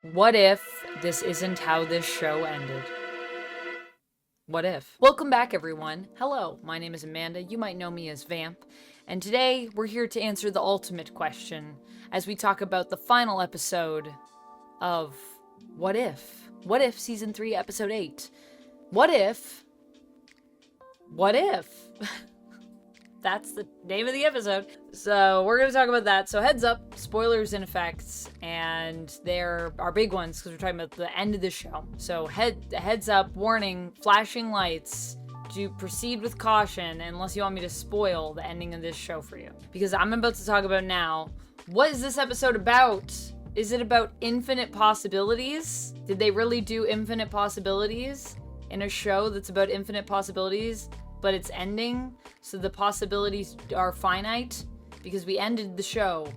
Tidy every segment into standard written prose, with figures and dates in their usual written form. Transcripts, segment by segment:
What if this isn't how this show ended? What if? Welcome back, everyone. Hello, my name is Amanda. You might know me as Vamp. And today we're here to answer the ultimate question as we talk about the final episode of What If? What If Season 3, Episode 8? What if? What if? That's the name of the episode. So we're going to talk about that. So heads up, spoilers in effect, and they're our big ones because we're talking about the end of the show. So heads up, warning, flashing lights. Do proceed with caution unless you want me to spoil the ending of this show for you. Because I'm about to talk about now, what is this episode about? Is it about infinite possibilities? Did they really do infinite possibilities in a show that's about infinite possibilities? But it's ending, so the possibilities are finite, because we ended the show.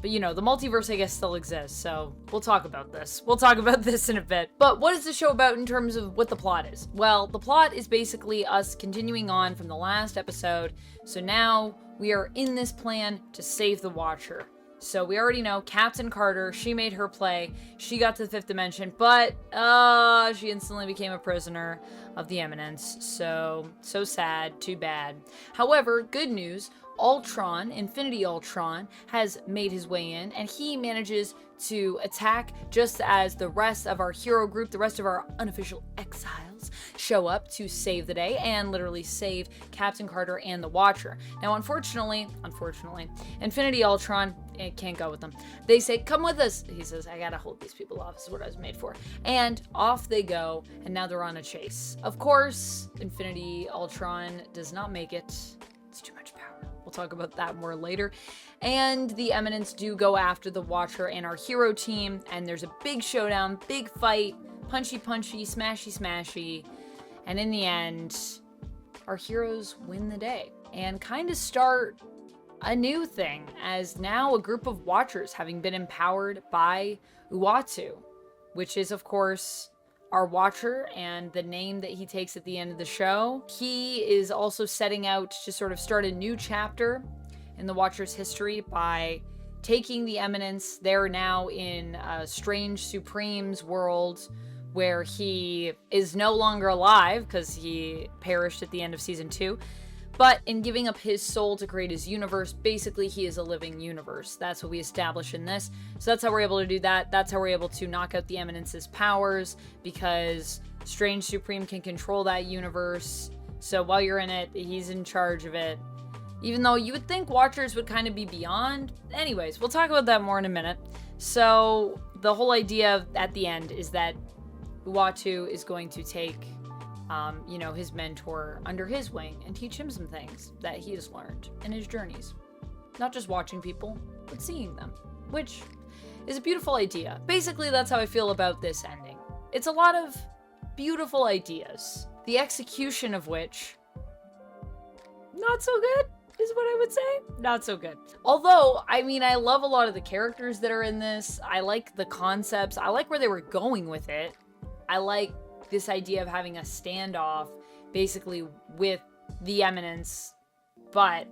But you know, the multiverse, I guess, still exists, so we'll talk about this. We'll talk about this in a bit. But what is the show about in terms of what the plot is? Well, the plot is basically us continuing on from the last episode, so now we are in this plan to save the Watcher. So we already know Captain Carter, she made her play, she got to the 5th dimension, but she instantly became a prisoner of the Eminence. So sad, too bad. However, good news, Ultron, Infinity Ultron, has made his way in, and he manages to attack just as the rest of our hero group, the rest of our unofficial Exiles, show up to save the day and literally save Captain Carter and the Watcher. Now, unfortunately, Infinity Ultron, it can't go with them. They say, come with us. He says, I gotta hold these people off. This is what I was made for. And off they go, and now they're on a chase. Of course, Infinity Ultron does not make it. It's too much power. We'll talk about that more later. And the Eminence do go after the Watcher and our hero team, and there's a big showdown, big fight, punchy, smashy, smashy. And in the end, our heroes win the day and kind of start a new thing, as now a group of Watchers having been empowered by Uatu, which is, of course, our Watcher and the name that he takes at the end of the show. He is also setting out to sort of start a new chapter in the Watcher's history by taking the Eminence. They're now in a strange Supreme's world where he is no longer alive because he perished at the end of season 2. But in giving up his soul to create his universe, basically he is a living universe. That's what we establish in this. So that's how we're able to do that. That's how we're able to knock out the Eminence's powers, because Strange Supreme can control that universe. So while you're in it, he's in charge of it. Even though you would think Watchers would kind of be beyond. Anyways, we'll talk about that more in a minute. So the whole idea at the end is that Uatu is going to take his mentor under his wing and teach him some things that he has learned in his journeys. Not just watching people, but seeing them, which is a beautiful idea. Basically, that's how I feel about this ending. It's a lot of beautiful ideas, the execution of which, not so good, is what I would say. Not so good. Although, I mean, I love a lot of the characters that are in this. I like the concepts. I like where they were going with it. I like this idea of having a standoff basically with the Eminence, but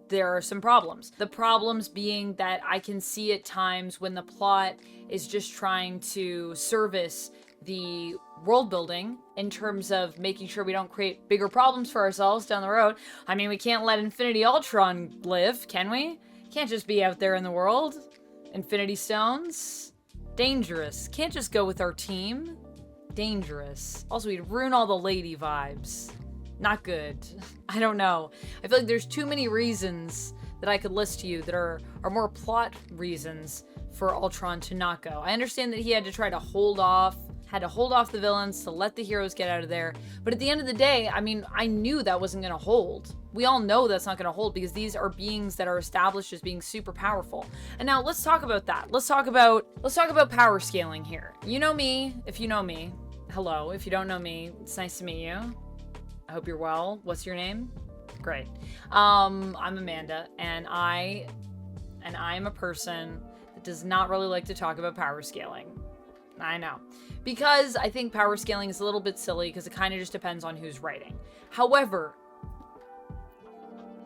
there are some problems. The problems being that I can see at times when the plot is just trying to service the world building in terms of making sure we don't create bigger problems for ourselves down the road. I mean, we can't let Infinity Ultron live, can we? Can't just be out there in the world. Infinity Stones, dangerous. Can't just go with our team. Dangerous. Also, we'd ruin all the lady vibes. Not good. I don't know. I feel like there's too many reasons that I could list to you that are more plot reasons for Ultron to not go. I understand that he had to try to hold off the villains to let the heroes get out of there. But at the end of the day, I mean, I knew that wasn't going to hold. We all know that's not going to hold because these are beings that are established as being super powerful. And now let's talk about that. Let's talk about power scaling here. You know me, if you know me. Hello, if you don't know me, it's nice to meet you. I hope you're well. What's your name? Great. I'm Amanda, and I am a person that does not really like to talk about power scaling. I know. Because I think power scaling is a little bit silly because it kind of just depends on who's writing. However,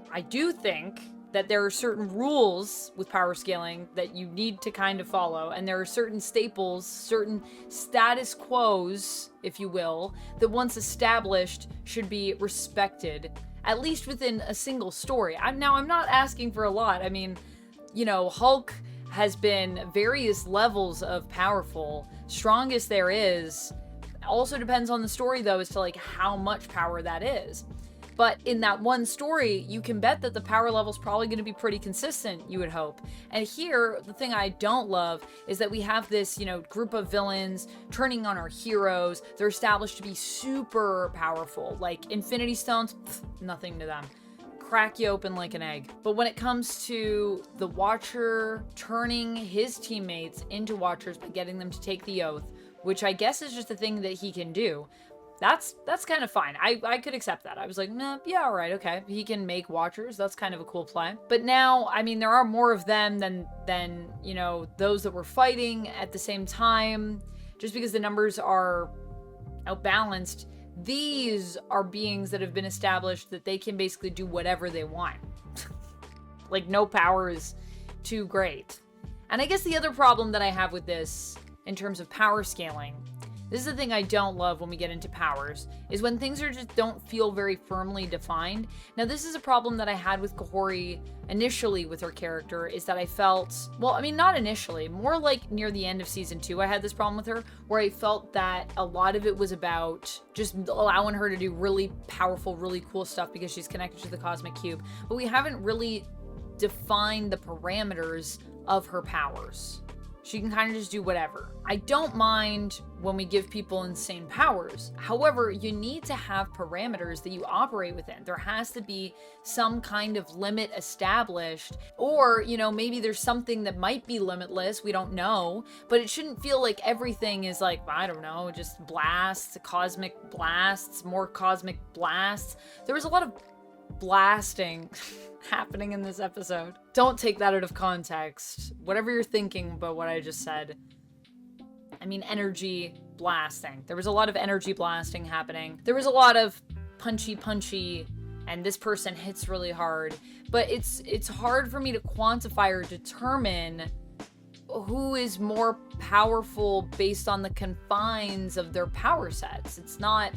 I do think that there are certain rules with power scaling that you need to kind of follow, and there are certain staples, certain status quos, if you will, that once established should be respected, at least within a single story. I'm not asking for a lot. I mean, you know, Hulk has been various levels of powerful. Strongest there is. Also depends on the story, though, as to like how much power that is. But in that one story, you can bet that the power level's probably going to be pretty consistent, you would hope. And here, the thing I don't love is that we have this, you know, group of villains turning on our heroes. They're established to be super powerful. Like Infinity Stones, nothing to them. Crack you open like an egg. But when it comes to the Watcher turning his teammates into Watchers by getting them to take the oath, which I guess is just a thing that he can do, that's kind of fine. I could accept that. I was like, nah, yeah, all right, okay. He can make Watchers. That's kind of a cool play. But now, I mean, there are more of them than you know, those that were fighting at the same time. Just because the numbers are outbalanced, these are beings that have been established that they can basically do whatever they want. Like, no power is too great. And I guess the other problem that I have with this, in terms of power scaling, this is the thing I don't love when we get into powers, is when things just don't feel very firmly defined. Now, this is a problem that I had with Kahhori initially with her character, is that I felt, well, I mean, not initially, more like near the end of season 2, I had this problem with her, where I felt that a lot of it was about just allowing her to do really powerful, really cool stuff because she's connected to the Cosmic Cube. But we haven't really defined the parameters of her powers. She can kind of just do whatever. I don't mind when we give people insane powers. However, you need to have parameters that you operate within. There has to be some kind of limit established, or, you know, maybe there's something that might be limitless, we don't know, but it shouldn't feel like everything is like, I don't know, just blasts, cosmic blasts, more cosmic blasts. There was a lot of blasting happening in this episode. Don't take that out of context. Whatever you're thinking about what I just said. I mean, energy blasting. There was a lot of energy blasting happening. There was a lot of punchy, and this person hits really hard. But it's hard for me to quantify or determine who is more powerful based on the confines of their power sets. It's not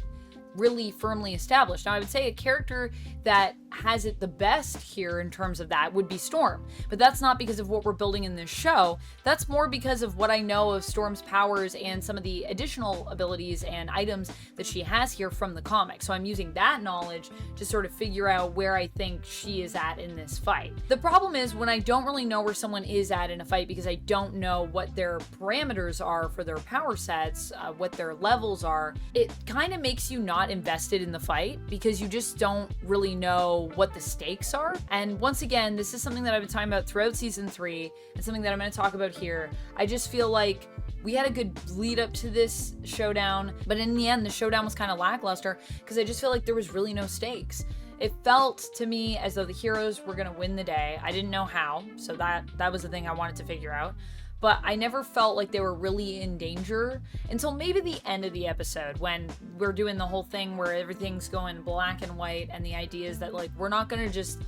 really firmly established. Now, I would say a character that has it the best here in terms of that would be Storm, but that's not because of what we're building in this show. That's more because of what I know of Storm's powers and some of the additional abilities and items that she has here from the comic. So I'm using that knowledge to sort of figure out where I think she is at in this fight. The problem is when I don't really know where someone is at in a fight because I don't know what their parameters are for their power sets, what their levels are, it kind of makes you not invested in the fight because you just don't really know what the stakes are. And once again, this is something that I've been talking about throughout season 3 and something that I'm going to talk about here. I just feel like we had a good lead up to this showdown, but in the end, the showdown was kind of lackluster because I just feel like there was really no stakes. It felt to me as though the heroes were going to win the day. I didn't know how, so that was the thing I wanted to figure out. But I never felt like they were really in danger until maybe the end of the episode when we're doing the whole thing where everything's going black and white, and the idea is that, like, we're not going to just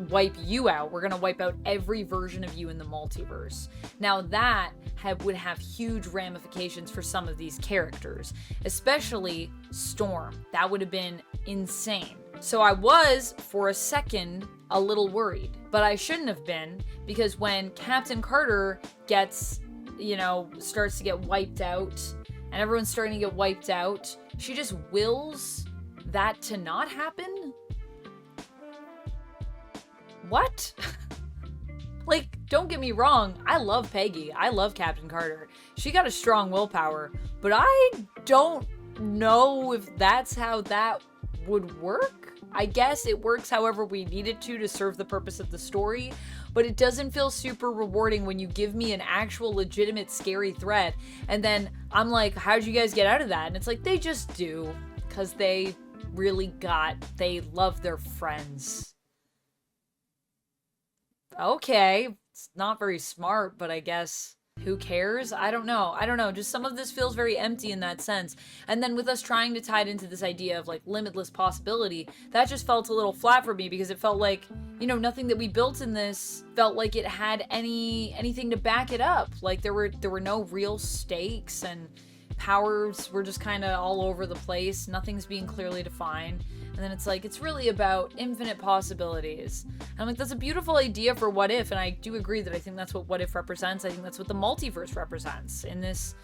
wipe you out. We're going to wipe out every version of you in the multiverse. Now that would have huge ramifications for some of these characters, especially Storm. That would have been insane. So I was, for a second, a little worried, but I shouldn't have been, because when Captain Carter gets, you know, starts to get wiped out, and everyone's starting to get wiped out, she just wills that to not happen? What? Like, don't get me wrong, I love Peggy, I love Captain Carter. She got a strong willpower, but I don't know if that's how that would work. I guess it works however we need it to serve the purpose of the story, but it doesn't feel super rewarding when you give me an actual legitimate scary threat, and then I'm like, how'd you guys get out of that? And it's like, they just do, because they love their friends. Okay, it's not very smart, but I guess who cares? I don't know. Just some of this feels very empty in that sense. And then with us trying to tie it into this idea of like limitless possibility, that just felt a little flat for me because it felt like, you know, nothing that we built in this felt like it had anything to back it up. Like there were no real stakes, and powers were just kind of all over the place. Nothing's being clearly defined. And then it's like, it's really about infinite possibilities. And I'm like, that's a beautiful idea for What If. And I do agree that I think that's what If represents. I think that's what the multiverse represents in this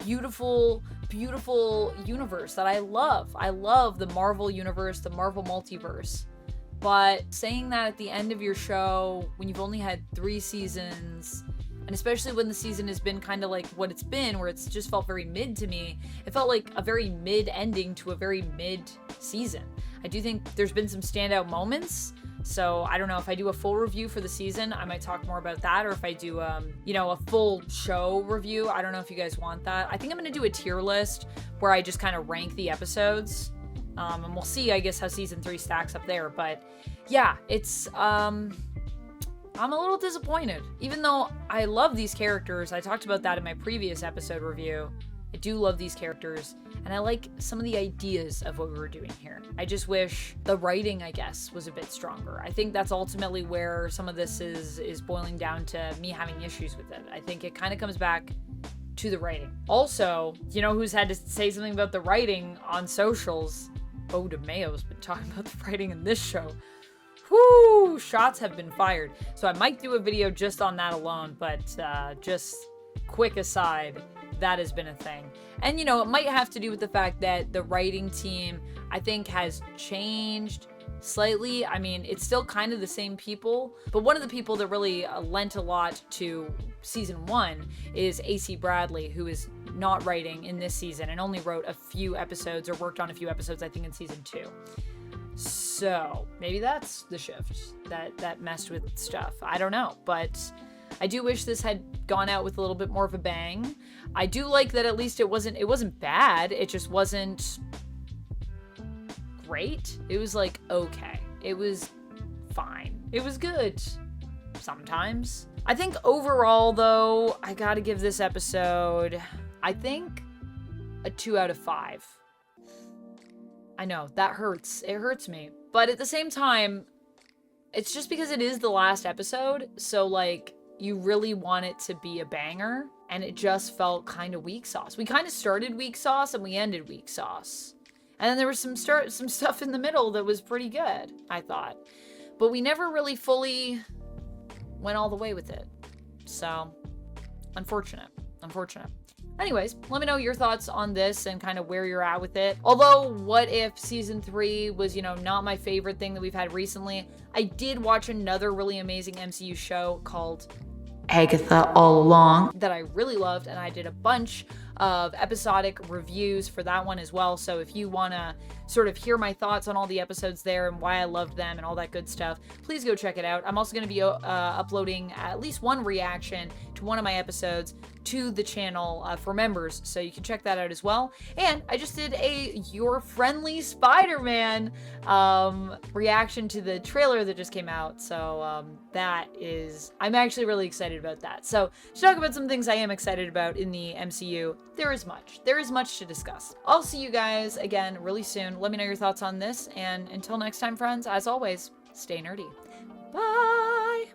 beautiful, beautiful universe that I love. I love the Marvel universe, the Marvel multiverse. But saying that at the end of your show, when you've only had 3 seasons, and especially when the season has been kind of like what it's been, where it's just felt very mid to me, it felt like a very mid ending to a very mid season. I do think there's been some standout moments. So I don't know, if I do a full review for the season, I might talk more about that, or if I do, you know, a full show review. I don't know if you guys want that. I think I'm going to do a tier list where I just kind of rank the episodes. And we'll see, I guess, how season 3 stacks up there. But yeah, it's, I'm a little disappointed. Even though I love these characters, I talked about that in my previous episode review. I do love these characters, and I like some of the ideas of what we were doing here. I just wish the writing, I guess, was a bit stronger. I think that's ultimately where some of this is boiling down to me having issues with it. I think it kind of comes back to the writing. Also, you know who's had to say something about the writing on socials? Bo DeMayo's been talking about the writing in this show. Whoo! Shots have been fired. So I might do a video just on that alone, but just quick aside, that has been a thing. And you know, it might have to do with the fact that the writing team, I think, has changed slightly. I mean, it's still kind of the same people, but one of the people that really lent a lot to season 1 is AC Bradley, who is not writing in this season and only wrote a few episodes, or worked on a few episodes, I think, in season 2. So maybe that's the shift that messed with stuff. I don't know, but I do wish this had gone out with a little bit more of a bang. I do like that at least it wasn't bad. It just wasn't great. It was like, okay. It was fine. It was good sometimes. I think overall, though, I gotta give this episode, I think, a 2 out of 5. I know, that hurts. It hurts me. But at the same time, it's just because it is the last episode, so, like, you really want it to be a banger, and it just felt kind of weak sauce. We kind of started weak sauce, and we ended weak sauce. And then there was some stuff in the middle that was pretty good, I thought. But we never really fully went all the way with it. So, unfortunate. Anyways, let me know your thoughts on this and kind of where you're at with it. Although What If season 3 was, you know, not my favorite thing that we've had recently, I did watch another really amazing MCU show called Agatha All Along that I really loved, and I did a bunch of episodic reviews for that one as well. So if you want to sort of hear my thoughts on all the episodes there and why I loved them and all that good stuff, please go check it out. I'm also going to be uploading at least one reaction to one of my episodes to the channel for members, so you can check that out as well. And I just did a Your Friendly Spider-Man reaction to the trailer that just came out, so I'm actually really excited about that. So to talk about some things I am excited about in the MCU, there is much to discuss. I'll see you guys again really soon. Let me know your thoughts on this, and until next time, friends, as always, stay nerdy. Bye!